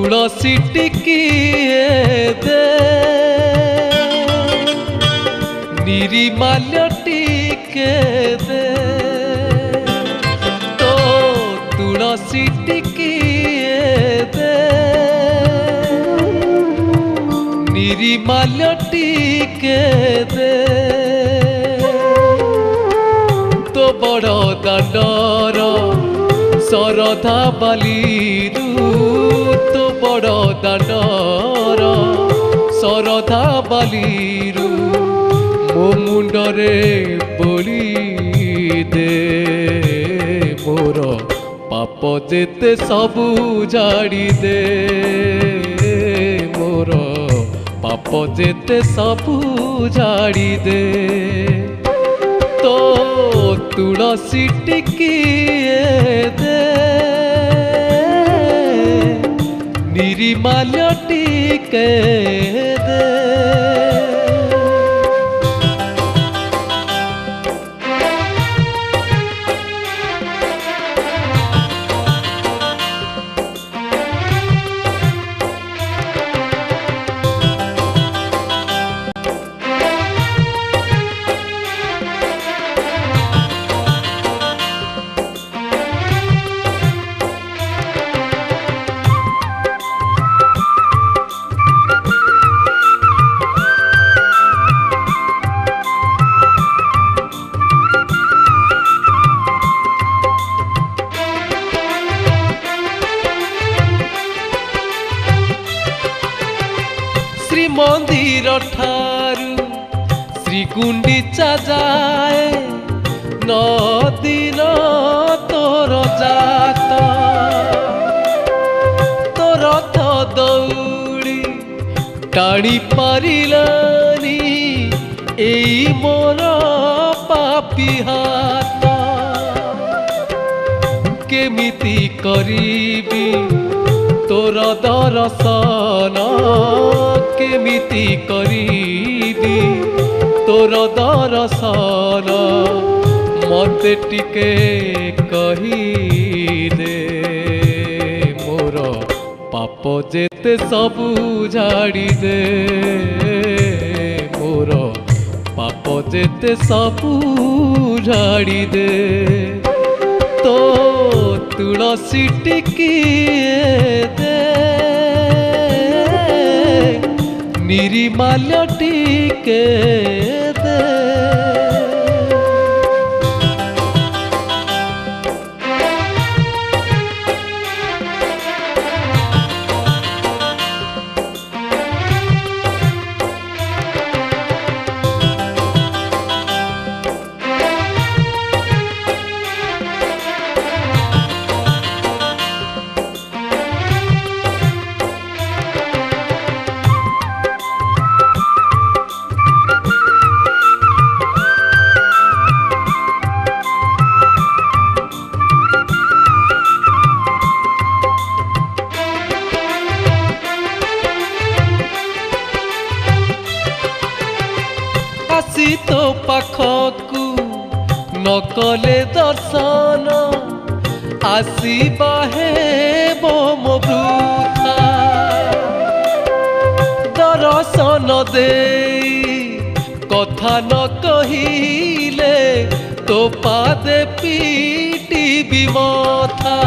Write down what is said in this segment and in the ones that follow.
तुलसी टिकिए दे निरिमाल्य टिके दे तो तुलसी टिकिए दे निरिमाल्य टिके दे तो बड़ दांडर सरधा बालीरू तो बड़ दांडर सरधा बालीरू मो मुंडरे बोली दे मोर पाप जेते सबू जाड़ी दे मोर पाप जेते सबू जाड़ी दे तो तुलसी टिकिए दे निरिमाल्य टिके दे मंदिर ठारू श्री गुंडीचा जाए 9 दिन तोर जात तो रथ दौड़ी टाणी पारिलानी एई मोर पापी हाथ केमिति करीबी तोर दर्शन केमिति करीबी तोर दर्शन मते टिके कही दे मोर पाप जेते सबू झाड़ी दे मोर पाप जेते सबू झाड़ी दे तो तुलसी टिकिए दे निरिमाल्य टिके दे आसी तो पाखकू नकले दर्शन आसीबा हेबो मो वृथा दर्शन देई कथा न कहिले तो पादे पीटी मथा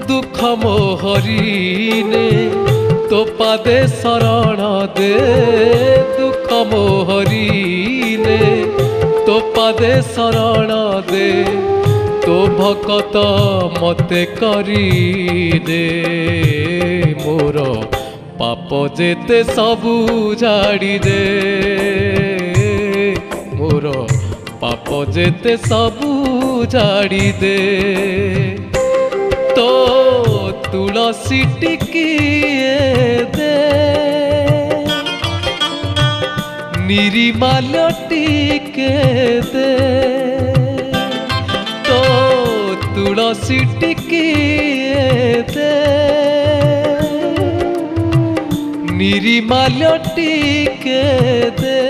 दुख मोहरीने तो पादे शरण दे दुख मोहरीने तो पादे शरण दे तो भकत मते करी दे मोर पाप जेते सबू झाड़ी दे मोर पाप जेते सबू झाड़ी दे तो तुलसी टिकिए दे निरिमाल्य टिके दे तो तुलसी टिकिए दे निरिमाल्य टिके दे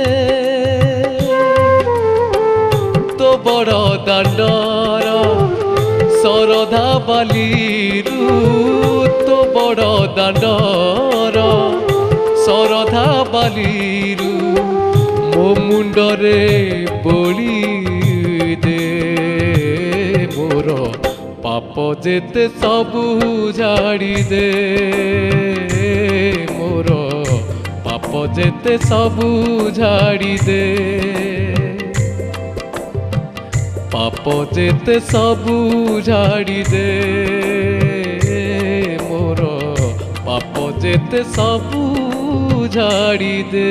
तो बड़ दांडर ଶରଧା ବାଲିରୁ ତୋ ବଡ଼ ଦାଣ୍ଡର ଶରଧା ବାଲିରୁ ମୋ ମୁଣ୍ଡରେ ବୋଳି ଦେ ମୋର ପାପ ଯେତେ ସବୁ ଝାଡ଼ି ଦେ ମୋର ପାପ ଯେତେ ସବୁ ଝାଡ଼ି ଦେ ପାପ ଯେତେ ସବୁ ଝାଡ଼ି ଦେ ମୋର ପାପ ଯେତେ ସବୁ ଝାଡ଼ି ଦେ।